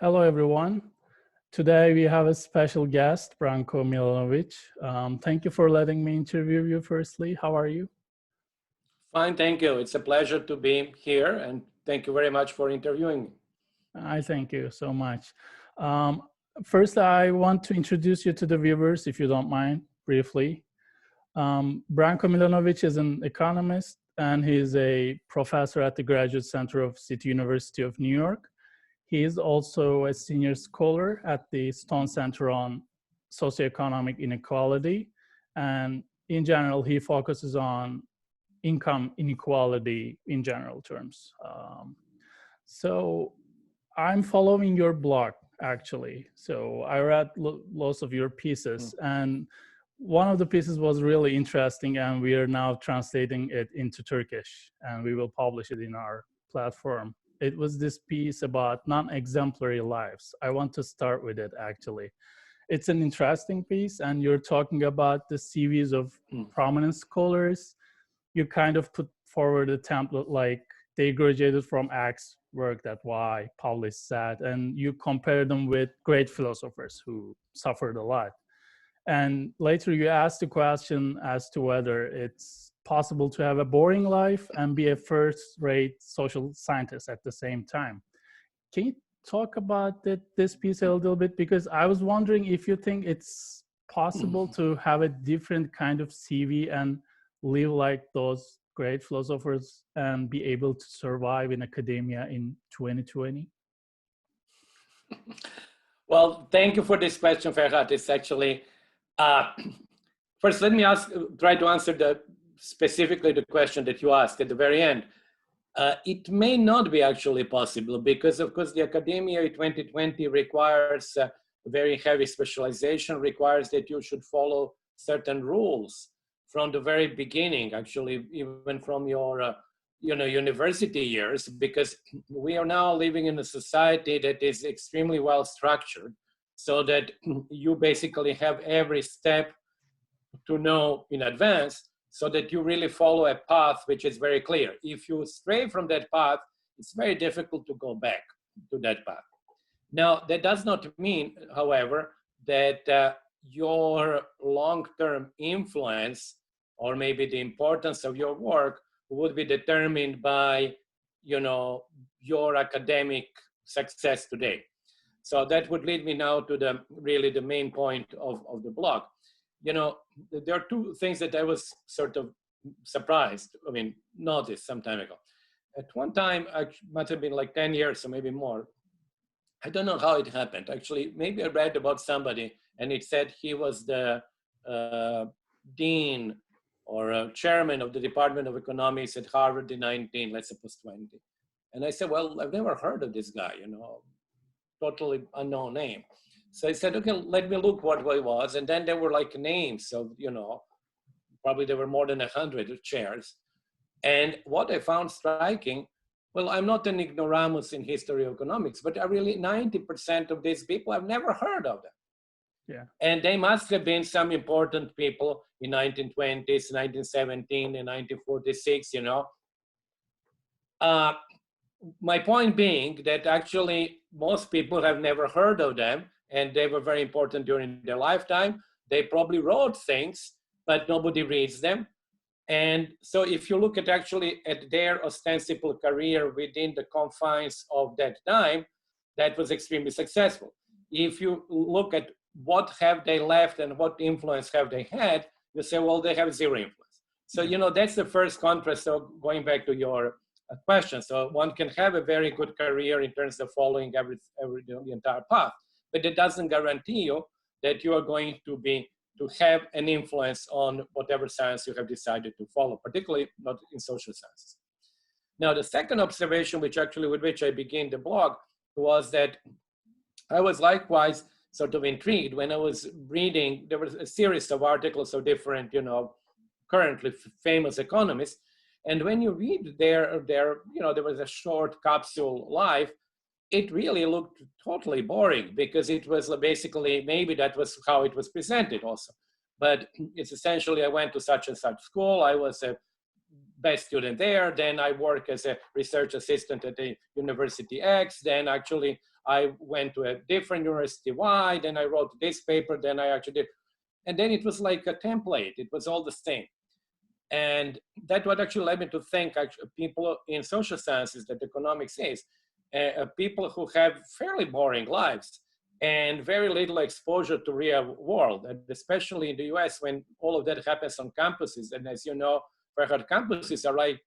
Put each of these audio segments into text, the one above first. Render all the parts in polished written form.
Hello, everyone. Today we have a special guest, Branko Milanovic. Thank you for letting me interview you firstly. How are you? Fine, thank you. It's a pleasure to be here, and thank you very much for interviewing me. I thank you so much. Um, First, I want to introduce you to the viewers, if you don't mind, briefly. Branko Milanovic is an economist, and he's a professor at the Graduate Center of City University of New York. He is also a senior scholar at the Stone Center on Socioeconomic Inequality. And in general, he focuses on income inequality in general terms. So I'm following your blog, actually. So I read lots of your pieces. And one of the pieces was really interesting, and we are now translating it into Turkish, and we will publish it in our platform. It was this piece about non-exemplary lives. I want to start with it, actually. It's an interesting piece, and you're talking about the CVs of prominent scholars. You kind of put forward a template like they graduated from X, worked at Y, published Z, and you compare them with great philosophers who suffered a lot. And later you asked the question as to whether it's possible to have a boring life and be a first-rate social scientist at the same time. Can you talk about this piece a little bit? Because I was wondering if you think it's possible to have a different kind of CV and live like those great philosophers and be able to survive in academia in 2020? Well, thank you for this question, Ferhat. It's actually, first let me try to answer specifically the question that you asked at the very end. It may not be actually possible because, of course, the academia in 2020 requires very heavy specialization, requires that you should follow certain rules from the very beginning, actually, even from your university years, because we are now living in a society that is extremely well structured, so that you basically have every step to know in advance, so that you really follow a path which is very clear. If you stray from that path, it's very difficult to go back to that path. Now, that does not mean, however, that your long-term influence or maybe the importance of your work would be determined by, your academic success today. So that would lead me now to the main point of the blog. There are two things that I was sort of noticed some time ago. At one time, it might have been like 10 years or maybe more. I don't know how it happened. Actually, maybe I read about somebody and it said he was the dean or chairman of the Department of Economics at Harvard in 20. And I said, well, I've never heard of this guy, totally unknown name. So I said, okay, let me look what he was. And then there were like names of, probably there were more than 100 chairs. And what I found striking, well, I'm not an ignoramus in history of economics, but I really 90% of these people, I've never heard of them. Yeah. And they must have been some important people in 1920s, 1917, and 1946, My point being that actually most people have never heard of them, and they were very important during their lifetime. They probably wrote things, but nobody reads them. And so if you look at their ostensible career within the confines of that time, that was extremely successful. If you look at what have they left and what influence have they had, you say, well, they have zero influence. So, that's the first contrast. So going back to your question, so one can have a very good career in terms of following the entire path, but it doesn't guarantee you that you are going to have an influence on whatever science you have decided to follow, particularly not in social sciences. Now, the second observation, with which I began the blog, was that I was likewise sort of intrigued when I was reading. There was a series of articles of different, currently famous economists. And when you read there was a short capsule life, it really looked totally boring because it was basically, maybe that was how it was presented also. But it's essentially, I went to such and such school. I was a best student there. Then I work as a research assistant at the University X. Then actually I went to a different University Y. Then I wrote this paper. Then I actually did. And then it was like a template. It was all the same. And that what actually led me to think actually, people in social sciences that economics is, people who have fairly boring lives and very little exposure to real world, and especially in the US when all of that happens on campuses. And as you know, Ferhat, campuses are like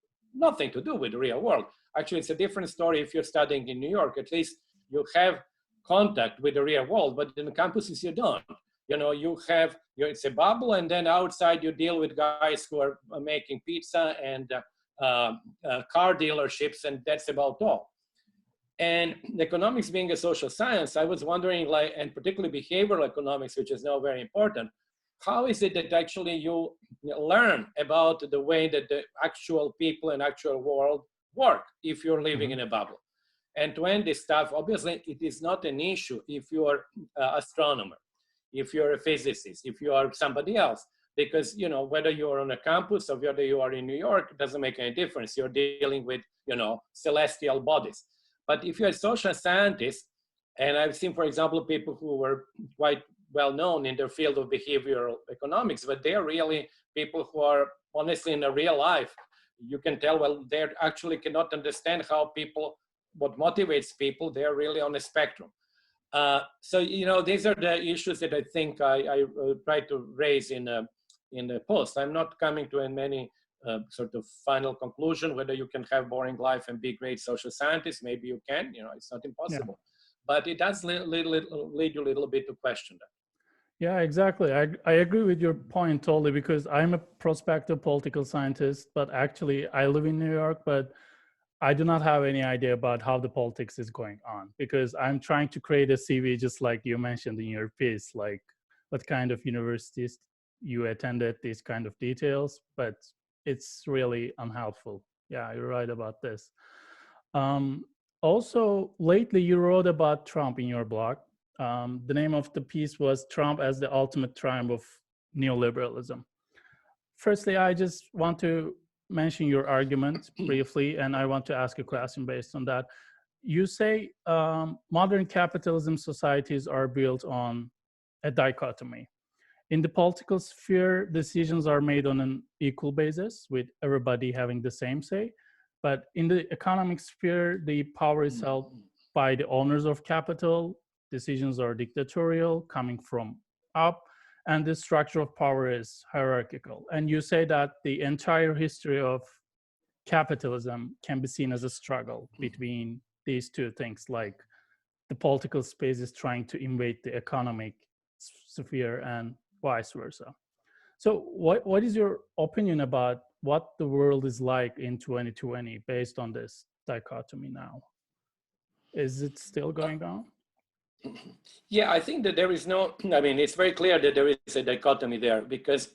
nothing to do with the real world. Actually, it's a different story if you're studying in New York. At least you have contact with the real world, but in campuses you don't. You know, it's a bubble, and then outside you deal with guys who are making pizza and car dealerships, and that's about all. And economics being a social science, I was wondering, like, and particularly behavioral economics, which is now very important, how is it that actually you learn about the way that the actual people and actual world work if you're living in a bubble? And to end this stuff, obviously, it is not an issue if you're an astronomer, if you're a physicist, if you are somebody else, because, you know, whether you're on a campus or whether you are in New York, it doesn't make any difference. You're dealing with, you know, celestial bodies. But if you're a social scientist, and I've seen, for example, people who were quite well known in their field of behavioral economics, but they're really people who are honestly in a real life. You can tell, well, they actually cannot understand how people, what motivates people, they're really on a spectrum. So, you know, these are the issues that I think I try to raise in the post. I'm not coming to any sort of final conclusion whether you can have boring life and be great social scientists. Maybe you can, you know, it's not impossible. Yeah. But it does lead you a little bit to question that. Yeah, exactly. I agree with your point totally, because I'm a prospective political scientist, but actually I live in New York, but I do not have any idea about how the politics is going on, because I'm trying to create a CV just like you mentioned in your piece, like what kind of universities you attended, these kind of details, but it's really unhelpful. Yeah, you're right about this. Also, lately you wrote about Trump in your blog. The name of the piece was Trump as the Ultimate Triumph of Neoliberalism. Firstly, I just want to mention your argument briefly, and I want to ask a question based on that. You say modern capitalism societies are built on a dichotomy. In the political sphere, decisions are made on an equal basis, with everybody having the same say. But in the economic sphere, the power is held by the owners of capital. Decisions are dictatorial, coming from up, and the structure of power is hierarchical. And you say that the entire history of capitalism can be seen as a struggle between these two things, like the political space is trying to invade the economic sphere and vice versa. So what is your opinion about what the world is like in 2020 based on this dichotomy now? Is it still going on? Yeah, I think that there is no, I mean, it's very clear that there is a dichotomy there, because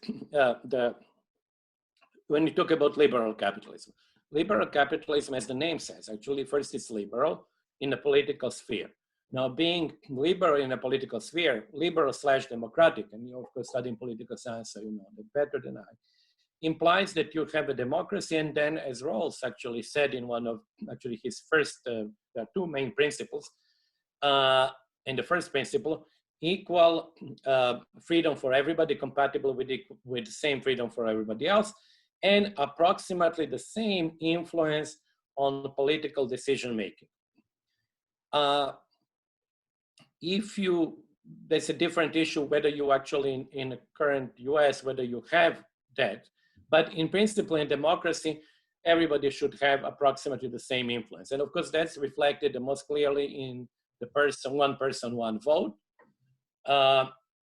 when you talk about liberal capitalism, as the name says, actually first it's liberal in the political sphere. Now, being liberal in a political sphere, liberal/democratic, and you of course studying political science, so you know that better than I, implies that you have a democracy, and then, as Rawls actually said in one of actually his first, there are two main principles. In the first principle, equal freedom for everybody, compatible with the same freedom for everybody else, and approximately the same influence on the political decision making. That's a different issue whether you actually in the current US, whether you have that, but in principle in democracy, everybody should have approximately the same influence. And of course, that's reflected the most clearly in the one person, one vote,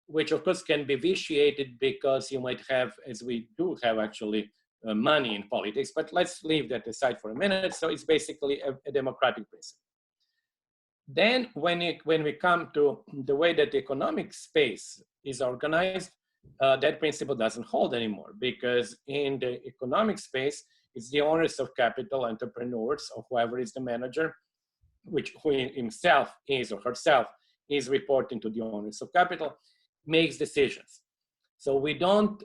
which of course can be vitiated because you might have, as we do have actually, money in politics, but let's leave that aside for a minute. So it's basically a democratic principle. Then when we come to the way that the economic space is organized, that principle doesn't hold anymore, because in the economic space, it's the owners of capital, entrepreneurs, or whoever is the manager, who himself is or herself is reporting to the owners of capital, makes decisions. So we don't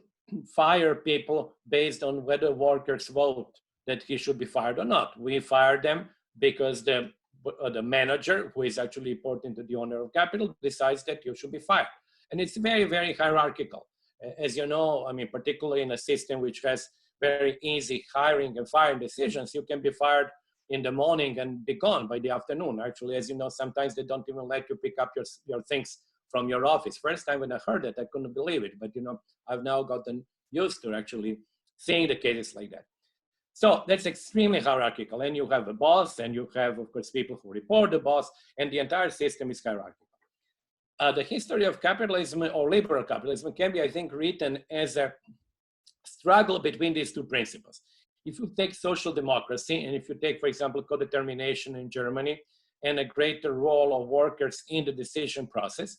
fire people based on whether workers vote that he should be fired or not. We fired them because the manager, who is actually reporting to the owner of capital, decides that you should be fired. And it's very, very hierarchical. As you know, I mean, particularly in a system which has very easy hiring and firing decisions, you can be fired in the morning and be gone by the afternoon. Actually, as you know, sometimes they don't even let you pick up your things from your office. First time when I heard it, I couldn't believe it. But, you know, I've now gotten used to actually seeing the cases like that. So that's extremely hierarchical. And you have a boss, and you have, of course, people who report the boss, and the entire system is hierarchical. The history of capitalism or liberal capitalism can be, I think, written as a struggle between these two principles. If you take social democracy, and if you take, for example, co-determination in Germany, and a greater role of workers in the decision process,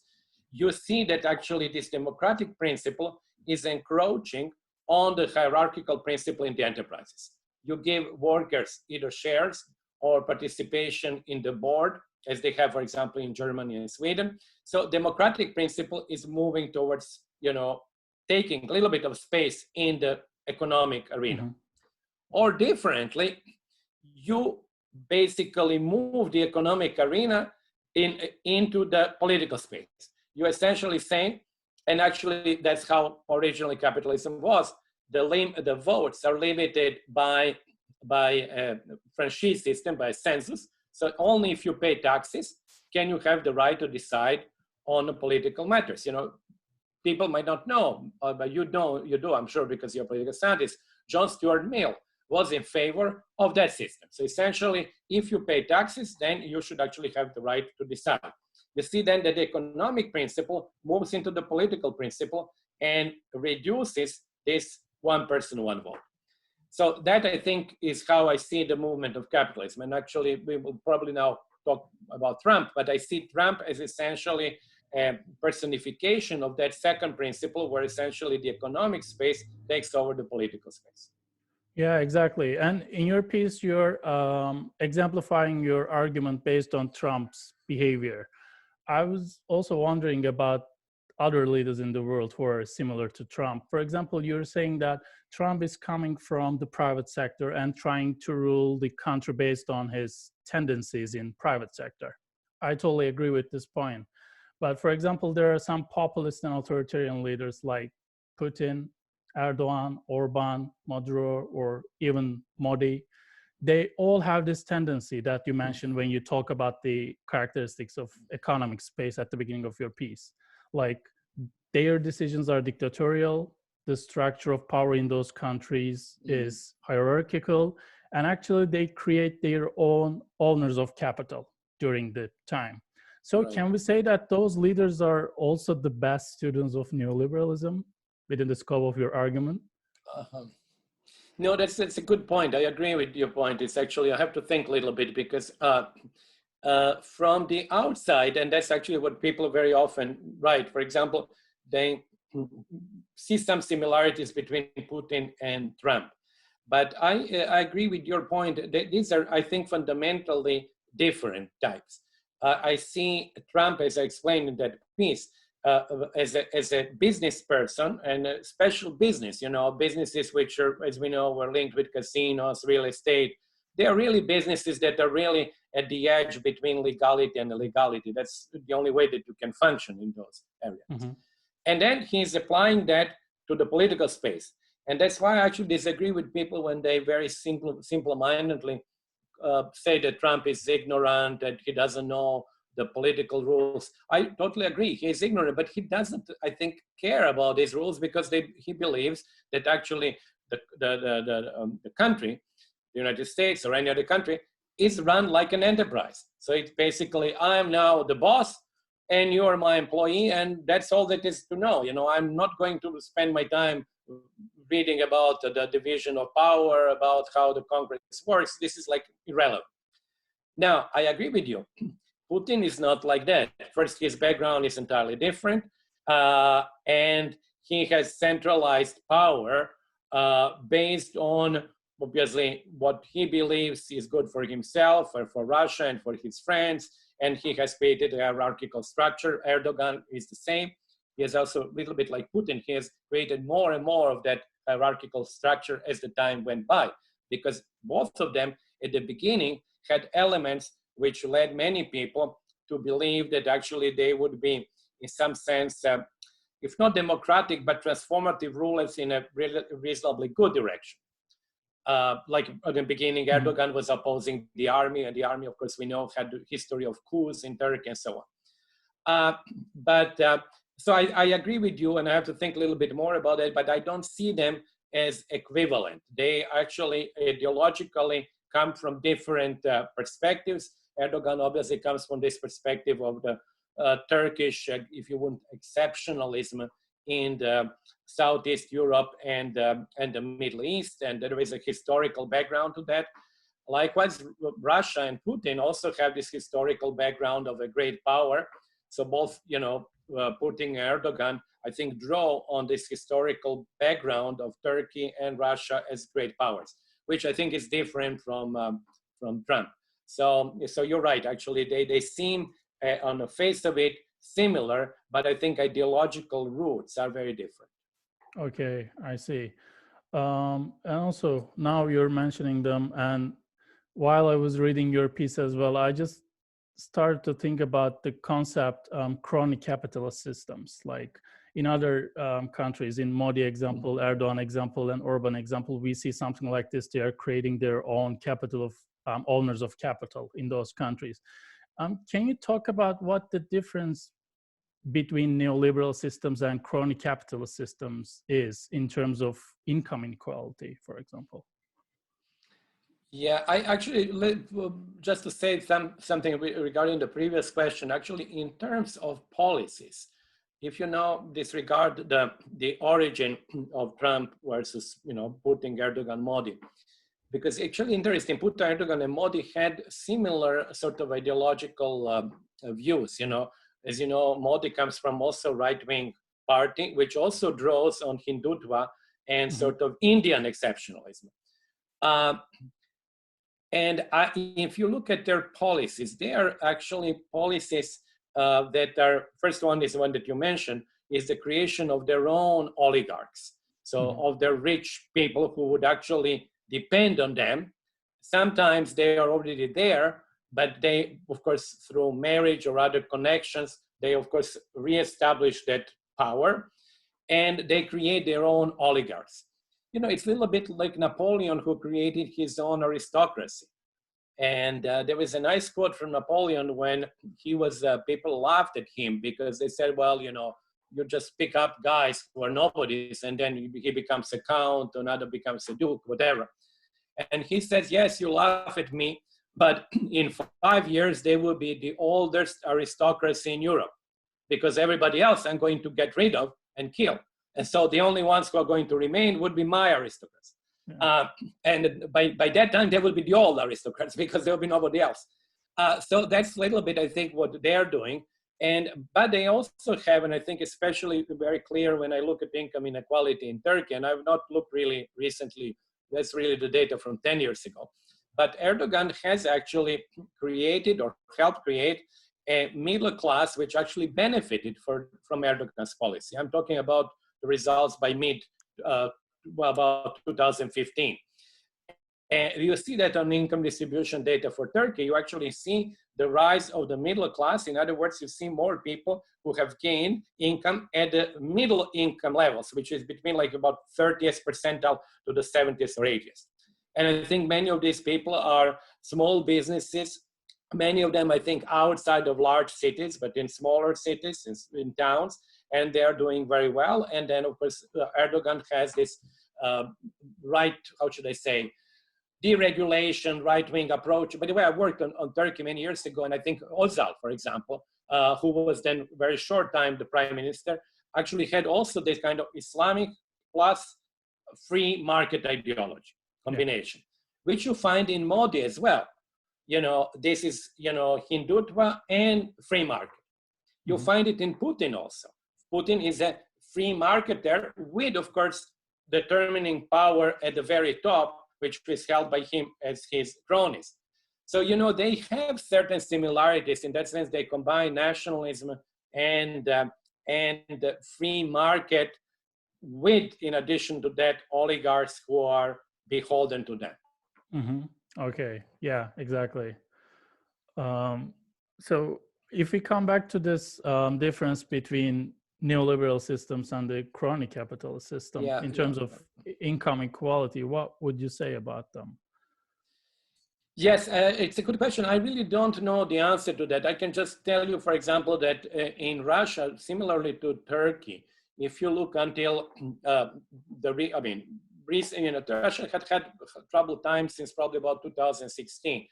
you see that actually this democratic principle is encroaching on the hierarchical principle in the enterprises. You give workers either shares or participation in the board, as they have, for example, in Germany and Sweden. So democratic principle is moving towards, you know, taking a little bit of space in the economic arena. Mm-hmm. Or differently, you basically move the economic arena into the political space. You essentially say, and actually that's how originally capitalism was, the votes are limited by a franchise system, by census. So only if you pay taxes can you have the right to decide on the political matters. You know, people might not know, but you do, I'm sure, because you're a political scientist. John Stuart Mill was in favor of that system. So essentially, if you pay taxes, then you should actually have the right to decide. You see then that the economic principle moves into the political principle and reduces this one person, one vote. So that, I think, is how I see the movement of capitalism. And actually, we will probably now talk about Trump, but I see Trump as essentially a personification of that second principle, where essentially the economic space takes over the political space. Yeah, exactly. And in your piece, you're exemplifying your argument based on Trump's behavior. I was also wondering about other leaders in the world who are similar to Trump. For example, you're saying that Trump is coming from the private sector and trying to rule the country based on his tendencies in private sector. I totally agree with this point. But for example, there are some populist and authoritarian leaders like Putin, Erdogan, Orban, Maduro, or even Modi. They all have this tendency that you mentioned when you talk about the characteristics of economic space at the beginning of your piece. Like, their decisions are dictatorial, the structure of power in those countries is hierarchical, and actually they create their own owners of capital during the time. So Can we say that those leaders are also the best students of neoliberalism within the scope of your argument? No, that's a good point. I agree with your point. It's actually, I have to think a little bit, because from the outside, and that's actually what people very often write, for example, they see some similarities between Putin and Trump. But I agree with your point. These are, I think, fundamentally different types. I see Trump, as I explained in that piece, as a business person, and a special business, you know, businesses which are, as we know, were linked with casinos, real estate. They are really businesses that are really at the edge between legality and illegality. That's the only way that you can function in those areas. Mm-hmm. And then he's applying that to the political space. And that's why I actually disagree with people when they very simple-mindedly say that Trump is ignorant, that he doesn't know the political rules. I totally agree. He is ignorant, but he doesn't, I think, care about these rules, because he believes that actually the country, the United States or any other country, is run like an enterprise. So it's basically, I'm now the boss and you are my employee, and that's all that is to know. You know, I'm not going to spend my time reading about the division of power, about how the Congress works. This is like irrelevant. Now, I agree with you. Putin is not like that. First, his background is entirely different, and he has centralized power based on, obviously, what he believes is good for himself or for Russia and for his friends, and he has created a hierarchical structure. Erdogan is the same. He is also a little bit like Putin. He has created more and more of that hierarchical structure as the time went by. because both of them at the beginning had elements which led many people to believe that actually they would be, in some sense, if not democratic, but transformative rulers in a reasonably good direction. Like at the beginning, Erdogan was opposing the army, and the army, of course, we know had a history of coups in Turkey and so on. So I agree with you, and I have to think a little bit more about it, but I don't see them as equivalent. They actually ideologically come from different perspectives. Erdogan obviously comes from this perspective of the Turkish, if you want, exceptionalism in the Southeast Europe and the Middle East, and there is a historical background to that. Likewise, Russia and Putin also have this historical background of a great power. So both, you know, Putin and Erdogan, I think, draw on this historical background of Turkey and Russia as great powers, which I think is different from Trump. So you're right. Actually, they seem on the face of it similar, but I think ideological roots are very different. Okay, I see. And also, now you're mentioning them, and while I was reading your piece as well, I just started to think about the concept crony capitalist systems. Like in other countries, in Modi example, Erdogan example, and Orban example, we see something like this. They are creating their own capital of owners of capital in those countries. Can you talk about what the difference between neoliberal systems and crony capitalist systems is in terms of income inequality, for example? Yeah, I actually, just to say something regarding the previous question, actually in terms of policies, if you now disregard the origin of Trump versus, you know, Putin, Erdogan, Modi, because actually interesting, Putin, Erdogan, and Modi had similar sort of ideological views, you know. As you know, Modi comes from also right-wing party, which also draws on Hindutva and sort of Indian exceptionalism. And if you look at their policies, they are actually policies that are, first one is the one that you mentioned, is the creation of their own oligarchs. So of the rich people who would actually depend on them. Sometimes they are already there, but they, of course, through marriage or other connections, they, of course, reestablish that power and they create their own oligarchs. You know, it's a little bit like Napoleon, who created his own aristocracy. And there was a nice quote from Napoleon when he was, people laughed at him because they said, well, you know, you just pick up guys who are nobodies and then he becomes a count, another becomes a duke, whatever. And he says, yes, you laugh at me, but in 5 years, they will be the oldest aristocracy in Europe because everybody else I'm going to get rid of and kill. And so the only ones who are going to remain would be my aristocrats. Yeah. And by that time, they will be the old aristocrats because there will be nobody else. So that's a little bit, I think, what they're doing. But they also have, and I think especially very clear when I look at income inequality in Turkey, and I've not looked really recently, that's really the data from 10 years ago. But Erdogan has actually created or helped create a middle class which actually benefited from Erdogan's policy. I'm talking about the results by about 2015. And you see that on income distribution data for Turkey, you actually see the rise of the middle class. In other words, you see more people who have gained income at the middle income levels, which is between like about 30th percentile to the 70th or 80th. And I think many of these people are small businesses, many of them, I think, outside of large cities, but in smaller cities, in towns, and they are doing very well. And then, of course, Erdogan has this deregulation, right-wing approach. By the way, I worked on Turkey many years ago, and I think Özal, for example, who was then very short time the prime minister, actually had also this kind of Islamic plus free market ideology combination, which you find in Modi as well. You know, this is, you know, Hindutva and free market. You find it in Putin also. Putin is a free marketer with, of course, determining power at the very top, which is held by him as his cronies. So, you know, they have certain similarities. In that sense, they combine nationalism and the free market with, in addition to that, oligarchs who are beholden to them. Mm-hmm. Okay. Yeah, exactly. So if we come back to this difference between neoliberal systems and the crony capitalist system Yeah, in yeah. terms of income equality, what would you say about them? Yes, it's a good question. I really don't know the answer to that. I can just tell you, for example, that in Russia, similarly to Turkey, if you look until recent, Russia had troubled times since probably about 2016,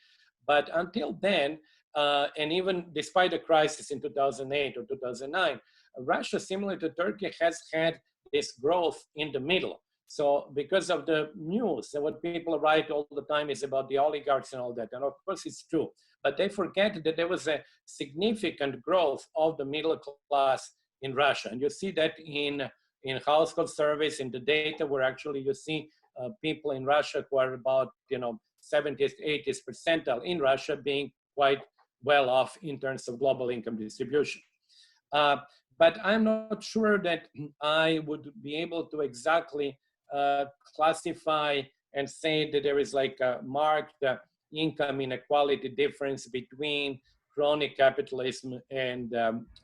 but until then, and even despite the crisis in 2008 or 2009, Russia, similar to Turkey, has had this growth in the middle. So because of the news and what people write all the time is about the oligarchs and all that, and of course it's true, but they forget that there was a significant growth of the middle class in Russia. And you see that in household surveys, in the data where actually you see people in Russia who are about 70th, 80th percentile in Russia being quite well off in terms of global income distribution. But I'm not sure that I would be able to exactly classify and say that there is like a marked income inequality difference between crony capitalism and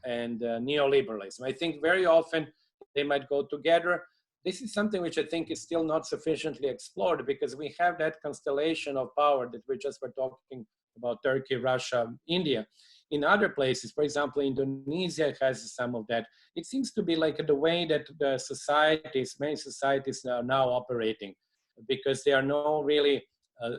neoliberalism. I think very often they might go together. This is something which I think is still not sufficiently explored because we have that constellation of power that we just were talking about: Turkey, Russia, India. In other places, for example, Indonesia has some of that. It seems to be like the way that the societies, many societies are now operating, because they are not really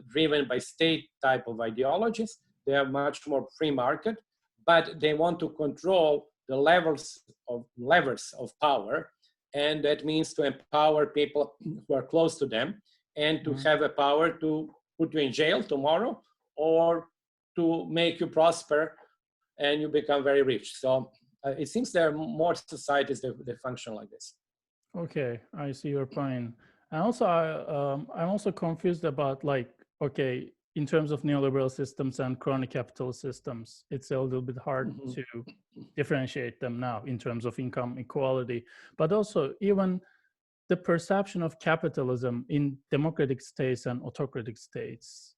driven by state type of ideologies. They are much more free market, but they want to control the levers of power. And that means to empower people who are close to them and to have a power to put you in jail tomorrow or to make you prosper and you become very rich. So it seems there are more societies that function like this. Okay, I see your point. And also, I'm also confused about okay, in terms of neoliberal systems and crony capital systems, it's a little bit hard to differentiate them now in terms of income equality. But also, even the perception of capitalism in democratic states and autocratic states,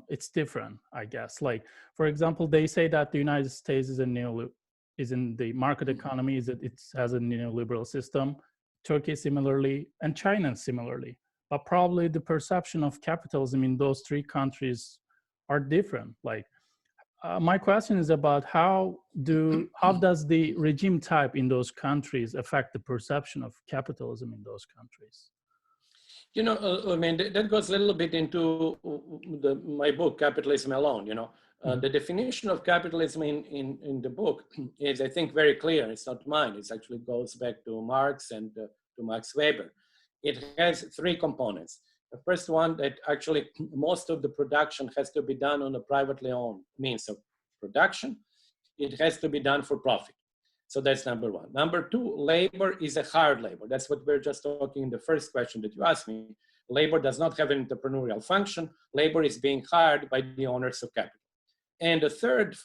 it's different, I guess. Like, for example, they say that the United States is in the market economy, it has a neoliberal system. Turkey similarly, and China similarly. But probably the perception of capitalism in those three countries are different. Like, my question is about how does the regime type in those countries affect the perception of capitalism in those countries? I mean, that goes a little bit into my book, Capitalism Alone. The definition of capitalism in the book is, I think, very clear. It's not mine. It actually goes back to Marx and to Max Weber. It has three components. The first one, that actually most of the production has to be done on a privately owned means of production. It has to be done for profit. So that's number one. Number two, labor is a hard labor. That's what we're just talking in the first question that you asked me. Labor does not have an entrepreneurial function. Labor is being hired by the owners of capital. And the third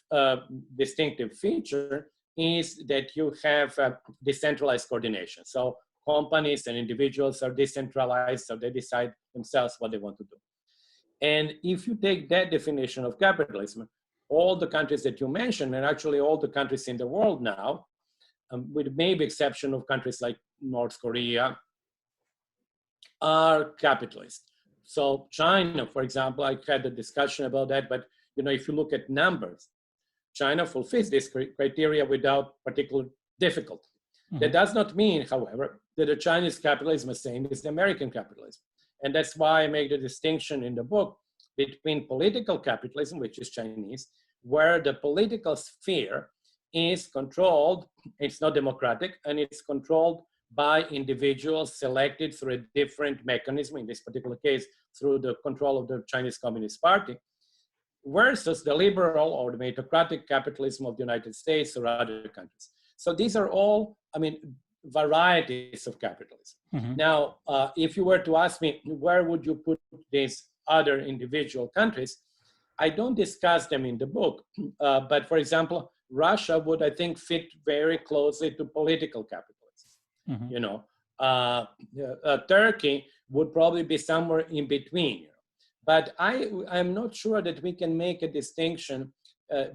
distinctive feature is that you have decentralized coordination. So companies and individuals are decentralized, so they decide themselves what they want to do. And if you take that definition of capitalism, all the countries that you mentioned, and actually all the countries in the world now, with maybe exception of countries like North Korea, are capitalist. So China, for example, I had a discussion about that, but if you look at numbers, China fulfills this criteria without particular difficulty. That does not mean, however, that the Chinese capitalism is the same as the American capitalism. And that's why I make the distinction in the book between political capitalism, which is Chinese, where the political sphere is controlled, it's not democratic, and it's controlled by individuals selected through a different mechanism, in this particular case, through the control of the Chinese Communist Party, versus the liberal or the meritocratic capitalism of the United States or other countries. So these are all, varieties of capitalism. Now, if you were to ask me, where would you put these other individual countries? I don't discuss them in the book, but for example, Russia would, I think, fit very closely to political capitalism. Turkey would probably be somewhere in between. But I'm not sure that we can make a distinction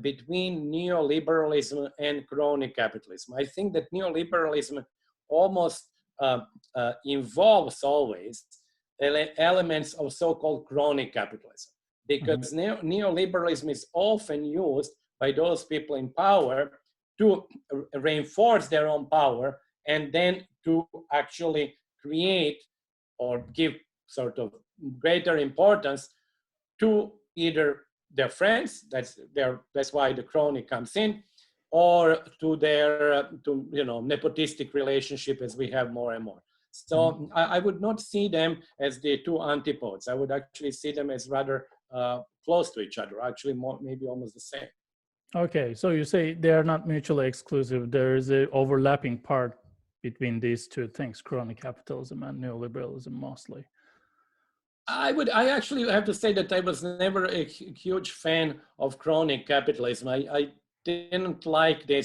between neoliberalism and crony capitalism. I think that neoliberalism almost involves always elements of so-called crony capitalism, because neoliberalism is often used by those people in power to reinforce their own power and then to actually create or give sort of greater importance to either their friends, that's why the crony comes in, or to their nepotistic relationship, as we have more and more. So I would not see them as the two antipodes. I would actually see them as rather close to each other, actually maybe almost the same. Okay, so you say they are not mutually exclusive. There is an overlapping part between these two things, crony capitalism and neoliberalism mostly. I actually have to say that I was never a huge fan of crony capitalism. I didn't like the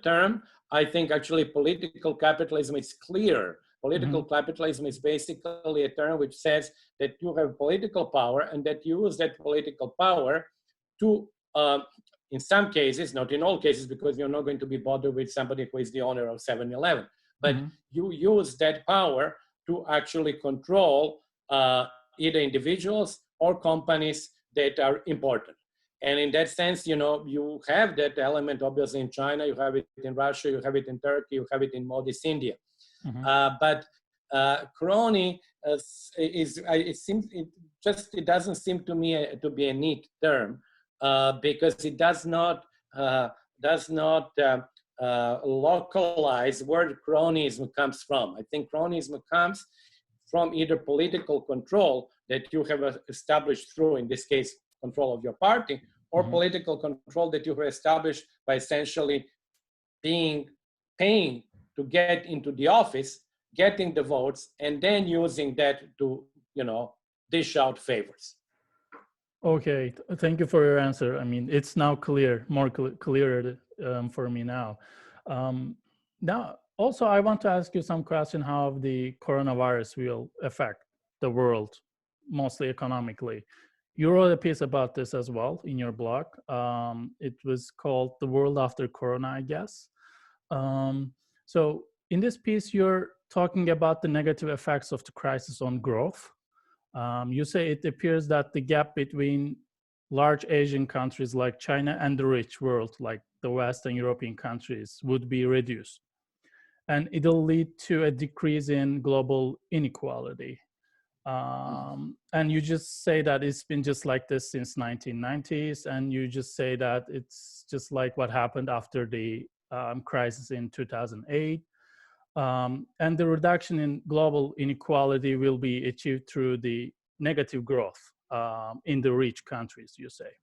term. I think actually political capitalism is clear. Political capitalism is basically a term which says that you have political power and that you use that political power to, in some cases, not in all cases, because you're not going to be bothered with somebody who is the owner of 7-Eleven, but you use that power to actually control either individuals or companies that are important. And in that sense, you have that element obviously in China, you have it in Russia, you have it in Turkey, you have it in Modi's India. But crony it doesn't seem to me to be a neat term because it does not localize where cronyism comes from. I think cronyism comes from either political control that you have established through, in this case, control of your party, or political control that you have established by essentially paying to get into the office, getting the votes, and then using that to, dish out favors. Okay, thank you for your answer. I mean, it's now clear, more clearer for me now. Now, also, I want to ask you some question how the coronavirus will affect the world, mostly economically. You wrote a piece about this as well in your blog. It was called The World After Corona, I guess. So in this piece, you're talking about the negative effects of the crisis on growth. You say it appears that the gap between large Asian countries like China and the rich world, like the Western European countries, would be reduced. And it'll lead to a decrease in global inequality. And you just say that it's been just like this since 1990s, and you just say that it's just like what happened after the crisis in 2008. And the reduction in global inequality will be achieved through the negative growth in the rich countries, you say.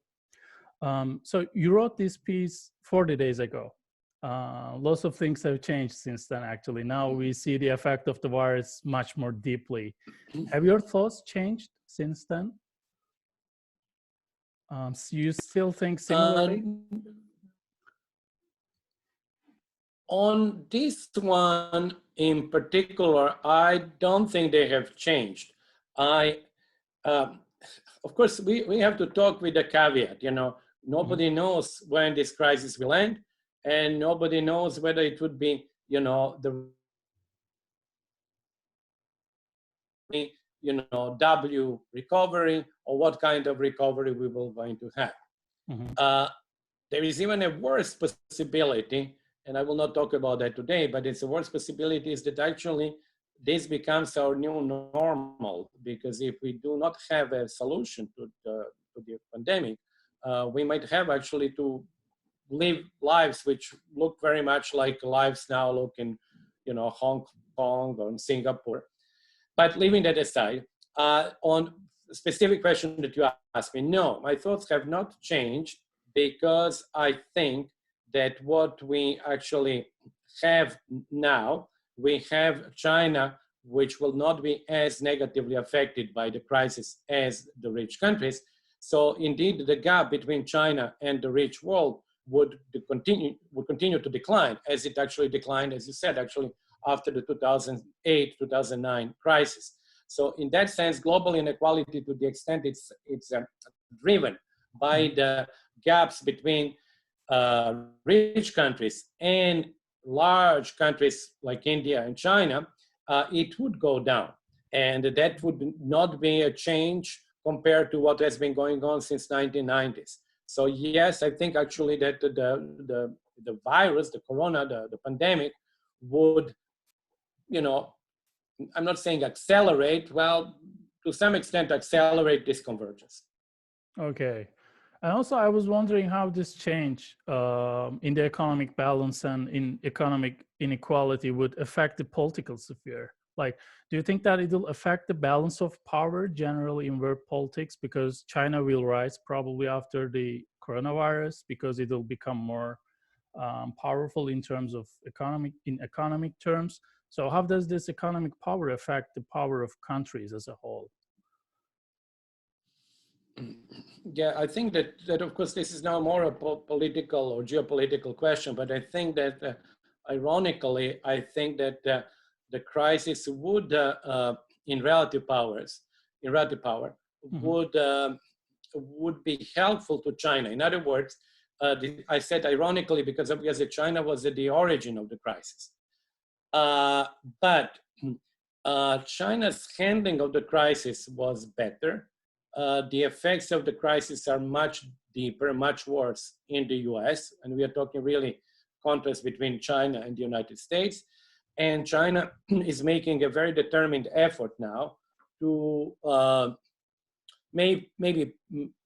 So you wrote this piece 40 days ago. Lots of things have changed since then, actually. Now we see the effect of the virus much more deeply. Have your thoughts changed since then? So you still think similarly? On this one in particular, I don't think they have changed. Of course, we have to talk with a caveat. Nobody knows when this crisis will end, and nobody knows whether it would be, the W recovery, or what kind of recovery we will going to have. There is even a worse possibility, and I will not talk about that today, but it's a worse possibility is that actually this becomes our new normal, because if we do not have a solution to the pandemic, we might have actually to live lives which look very much like lives now look in, Hong Kong or in Singapore. But leaving that aside, on the specific question that you asked me, no, my thoughts have not changed, because I think that what we actually have now, we have China, which will not be as negatively affected by the crisis as the rich countries. So indeed, the gap between China and the rich world would continue to decline, as it actually declined, as you said, actually after the 2008-2009 crisis. So in that sense, global inequality, to the extent it's driven by the gaps between rich countries and large countries like India and China, it would go down. And that would not be a change compared to what has been going on since 1990s. So yes, I think actually that the virus, the corona, the pandemic would, you know, I'm not saying accelerate, well, to some extent accelerate this convergence. Okay. And also I was wondering how this change in the economic balance and in economic inequality would affect the political sphere. Like, do you think that it will affect the balance of power generally in world politics, because China will rise probably after the coronavirus because it will become more powerful in terms of economic terms? So how does this economic power affect the power of countries as a whole? Yeah, I think that of course this is now more a political or geopolitical question, but I think that ironically, I think that the crisis would, in relative power, would be helpful to China. In other words, I said ironically because obviously China was at the origin of the crisis. But China's handling of the crisis was better. The effects of the crisis are much deeper, much worse in the US. And we are talking really contrast between China and the United States. And China is making a very determined effort now to maybe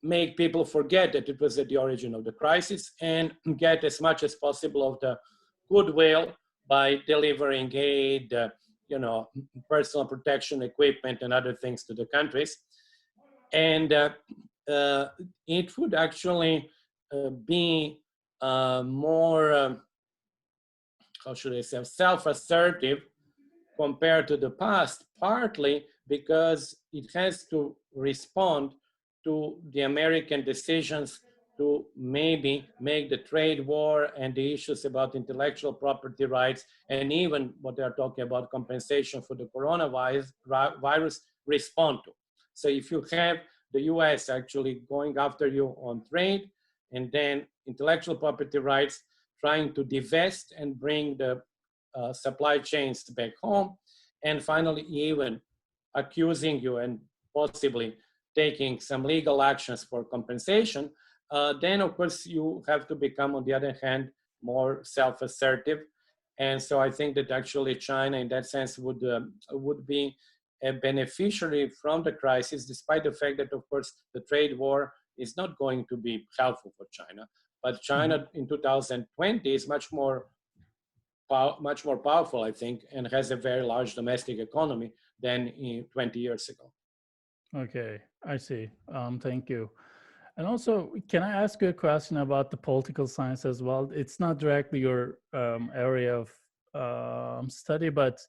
make people forget that it was at the origin of the crisis and get as much as possible of the goodwill by delivering aid, personal protection equipment and other things to the countries. And it would actually be more, how should I say, self-assertive compared to the past, partly because it has to respond to the American decisions to maybe make the trade war and the issues about intellectual property rights, and even what they're talking about compensation for the coronavirus respond to. So if you have the US actually going after you on trade, and then intellectual property rights trying to divest and bring the supply chains back home, and finally even accusing you and possibly taking some legal actions for compensation, then of course you have to become, on the other hand, more self-assertive. And so I think that actually China in that sense would be a beneficiary from the crisis, despite the fact that, of course, the trade war is not going to be helpful for China. But China in 2020 is much more powerful, I think, and has a very large domestic economy than 20 years ago. Okay, I see. Thank you. And also, can I ask you a question about the political science as well? It's not directly your area of study, but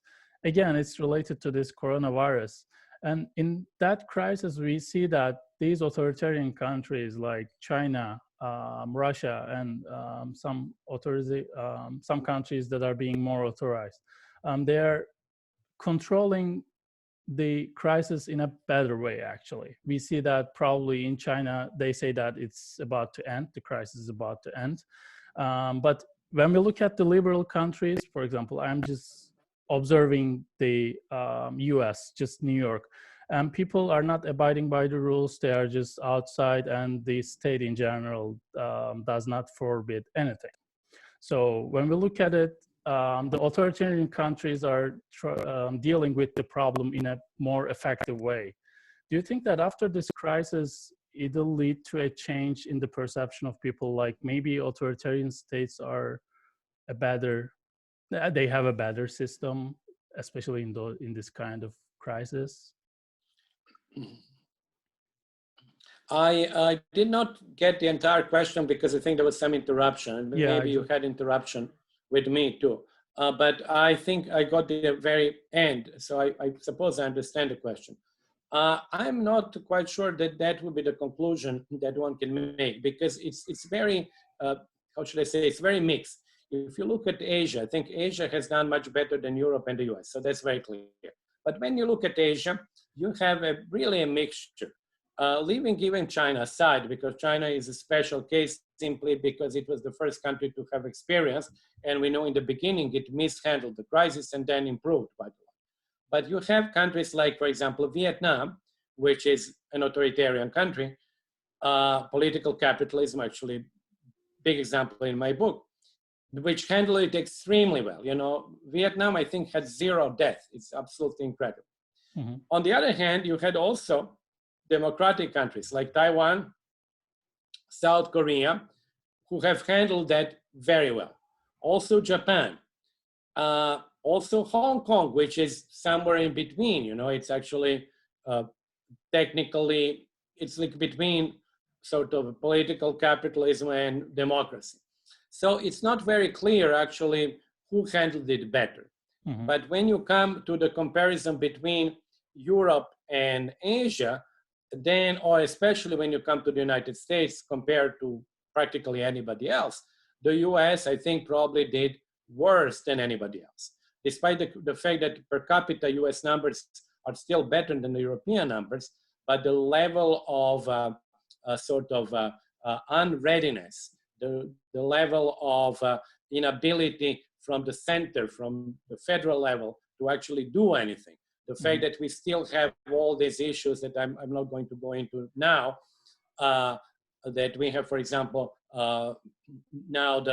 again, it's related to this coronavirus. And in that crisis, we see that these authoritarian countries like China, Russia, and some countries that are being more authorized, they are controlling the crisis in a better way, actually. We see that probably in China, they say that it's about to end, the crisis is about to end. But when we look at the liberal countries, for example, I'm just observing the US, just New York, and people are not abiding by the rules. They are just outside, and the state in general does not forbid anything. So when we look at it, the authoritarian countries are dealing with the problem in a more effective way. Do you think that after this crisis, it'll lead to a change in the perception of people, like maybe authoritarian states are they have a better system, especially in this kind of crisis? I did not get the entire question because I think there was some interruption. Yeah, maybe you had interruption with me too. But I think I got the very end. So I suppose I understand the question. I'm not quite sure that that would be the conclusion that one can make, because it's very, how should I say, it's very mixed. If you look at Asia, I think Asia has done much better than Europe and the US. So that's very clear. But when you look at Asia, you have really a mixture. Leaving even China aside, because China is a special case simply because it was the first country to have experience, and we know in the beginning it mishandled the crisis and then improved quite a lot. But you have countries like, for example, Vietnam, which is an authoritarian country, political capitalism, actually, big example in my book, which handled it extremely well. You know, Vietnam, I think, had 0 deaths. It's absolutely incredible. Mm-hmm. On the other hand, you had also democratic countries like Taiwan, South Korea, who have handled that very well. Also Japan, also Hong Kong, which is somewhere in between. You know, it's actually technically, it's like between sort of political capitalism and democracy. So it's not very clear actually who handled it better. Mm-hmm. But when you come to the comparison between Europe and Asia, then, or especially when you come to the United States compared to practically anybody else, the US, I think, probably did worse than anybody else. Despite the fact that per capita US numbers are still better than the European numbers, but the level of unreadiness, the level of inability from the center, from the federal level to actually do anything. The fact that we still have all these issues that I'm not going to go into now, that we have, for example, now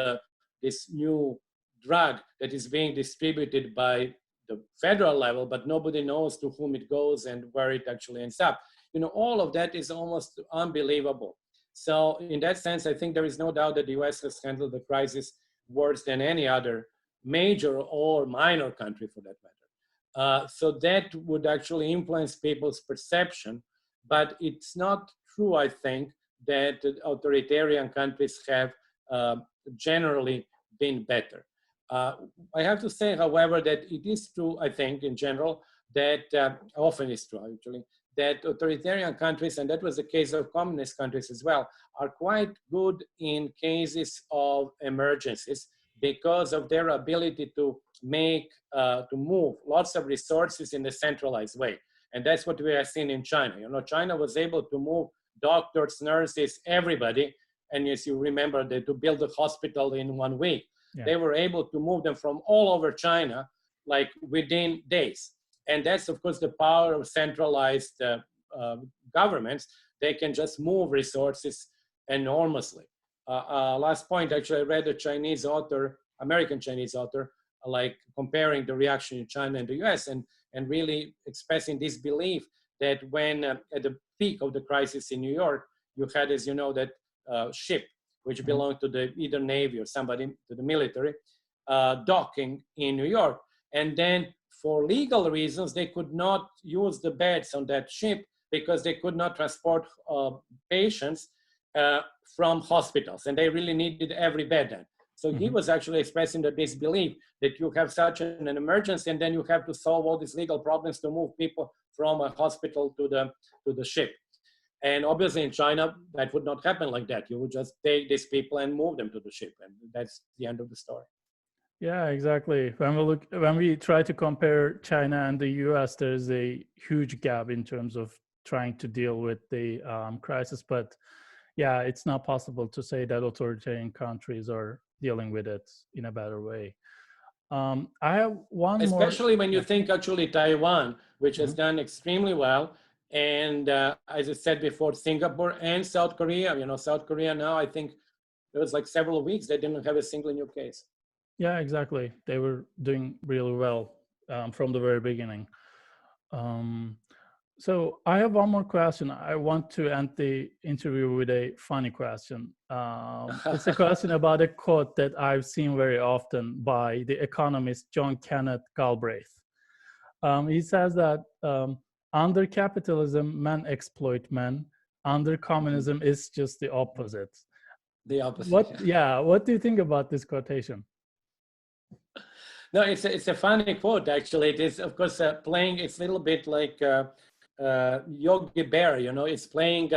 this new drug that is being distributed by the federal level, but nobody knows to whom it goes and where it actually ends up. You know, all of that is almost unbelievable. So in that sense, I think there is no doubt that the US has handled the crisis worse than any other major or minor country for that matter. So that would actually influence people's perception, but it's not true, I think, that authoritarian countries have generally been better. I have to say, however, that it is true, I think, in general, that often is true, actually, that authoritarian countries, and that was the case of communist countries as well, are quite good in cases of emergencies because of their ability to move lots of resources in a centralized way. And that's what we have seen in China. You know, China was able to move doctors, nurses, everybody. And as you remember, to build a hospital in 1 week. Yeah. They were able to move them from all over China, like within days. And that's, of course, the power of centralized governments. They can just move resources enormously. Last point, actually, I read a Chinese author, American Chinese author, like comparing the reaction in China and the US and really expressing this belief that when at the peak of the crisis in New York, you had, as you know, that ship, which belonged to the either Navy or somebody, to the military, docking in New York. And then for legal reasons, they could not use the beds on that ship because they could not transport patients from hospitals. And they really needed every bed then. So he was actually expressing the disbelief that you have such an emergency and then you have to solve all these legal problems to move people from a hospital to the ship. And obviously in China, that would not happen like that. You would just take these people and move them to the ship. And that's the end of the story. Yeah, exactly. When we try to compare China and the US, there's a huge gap in terms of trying to deal with the crisis. But yeah, it's not possible to say that authoritarian countries are dealing with it in a better way. I have one more. Especially when you think actually Taiwan, which has done extremely well. And as I said before, Singapore and South Korea, you know, South Korea now, I think it was like several weeks, they didn't have a single new case. Yeah, exactly. They were doing really well from the very beginning. So I have one more question. I want to end the interview with a funny question. It's a question about a quote that I've seen very often by the economist John Kenneth Galbraith. He says that under capitalism, men exploit men. Under communism, it's just the opposite. The opposite. What do you think about this quotation? No, it's a funny quote, actually. It is, of course, playing, it's a little bit like Yogi Bear, you know, it's playing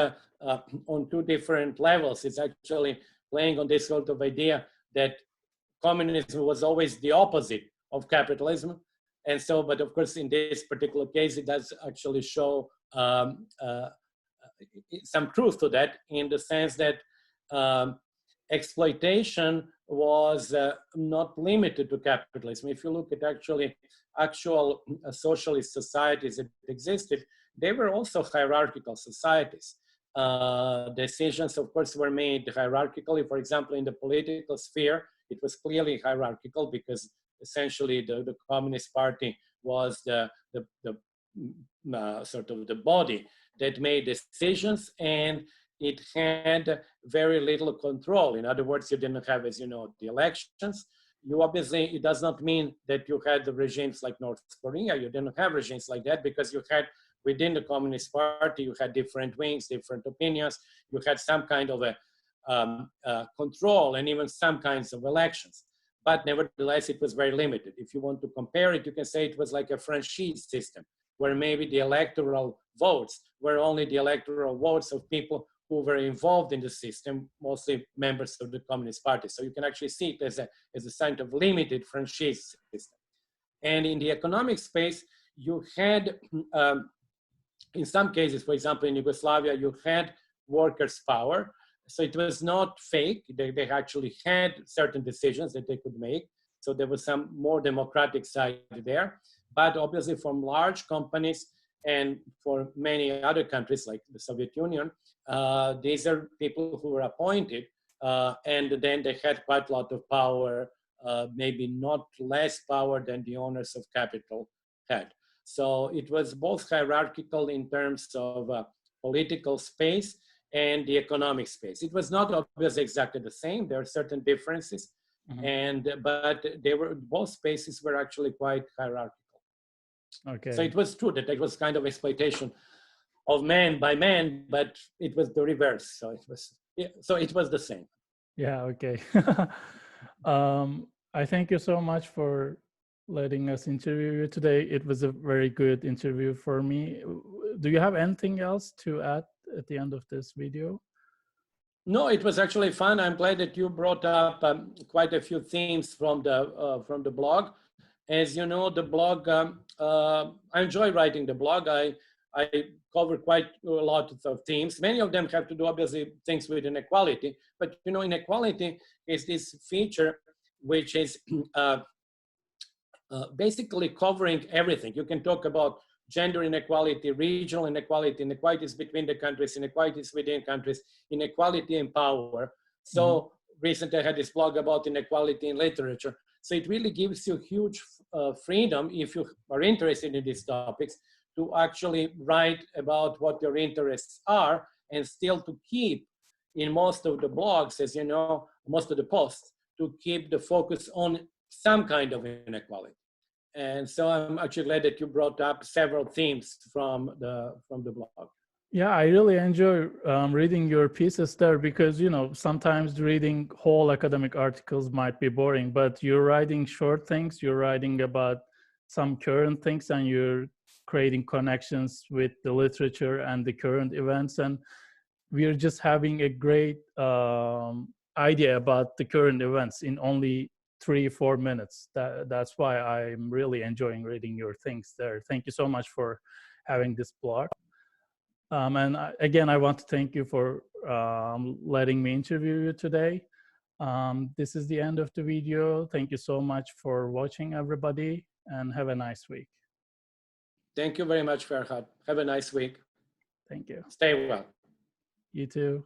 on two different levels. It's actually playing on this sort of idea that communism was always the opposite of capitalism. And so, but of course, in this particular case, it does actually show some truth to that, in the sense that exploitation was not limited to capitalism. If you look at actual socialist societies that existed, they were also hierarchical societies. Decisions, of course, were made hierarchically. For example, in the political sphere, it was clearly hierarchical, because essentially the Communist Party was the sort of the body that made decisions, and it had very little control. In other words, you didn't have, as you know, the elections. You obviously, it does not mean that you had the regimes like North Korea. You didn't have regimes like that, because you had, within the Communist Party, you had different wings, different opinions. You had some kind of a control, and even some kinds of elections. But nevertheless, it was very limited. If you want to compare it, you can say it was like a franchise system, where maybe the electoral votes were only the electoral votes of people who were involved in the system, mostly members of the Communist Party. So you can actually see it as a kind of limited franchise system. And in the economic space, you had, in some cases, for example, in Yugoslavia, you had workers' power. So it was not fake. They actually had certain decisions that they could make. So there was some more democratic side there. But obviously, from large companies and for many other countries like the Soviet Union, these are people who were appointed, and then they had quite a lot of power, maybe not less power than the owners of capital had. So it was both hierarchical in terms of political space and the economic space. It was not obviously exactly the same. There are certain differences, but they were, both spaces were actually quite hierarchical. Okay. So it was true that it was kind of exploitation of man by man, but it was the reverse. So it was, yeah, so it was the same. Yeah. Okay. I thank you so much for letting us interview you today. It was a very good interview for me. Do you have anything else to add at the end of this video? No, it was actually fun. I'm glad that you brought up quite a few themes from the blog. As you know, the blog, I enjoy writing the blog. I cover quite a lot of themes. Many of them have to do, obviously, things with inequality. But, you know, inequality is this feature which is basically covering everything. You can talk about gender inequality, regional inequality, inequalities between the countries, inequalities within countries, inequality in power. So recently I had this blog about inequality in literature. So it really gives you huge freedom, if you are interested in these topics, to actually write about what your interests are, and still to keep, in most of the blogs, as you know, most of the posts, to keep the focus on some kind of inequality. And so I'm actually glad that you brought up several themes from the blog. Yeah, I really enjoy reading your pieces there, because, you know, sometimes reading whole academic articles might be boring, but you're writing short things, you're writing about some current things, and you're creating connections with the literature and the current events. And we're just having a great idea about the current events in only 3-4 minutes. That's why I'm really enjoying reading your things there. Thank you so much for having this blog. And again, I want to thank you for letting me interview you today. This is the end of the video. Thank you so much for watching, everybody, and have a nice week. Thank you very much, Ferhat. Have a nice week. Thank you. Stay well. You too.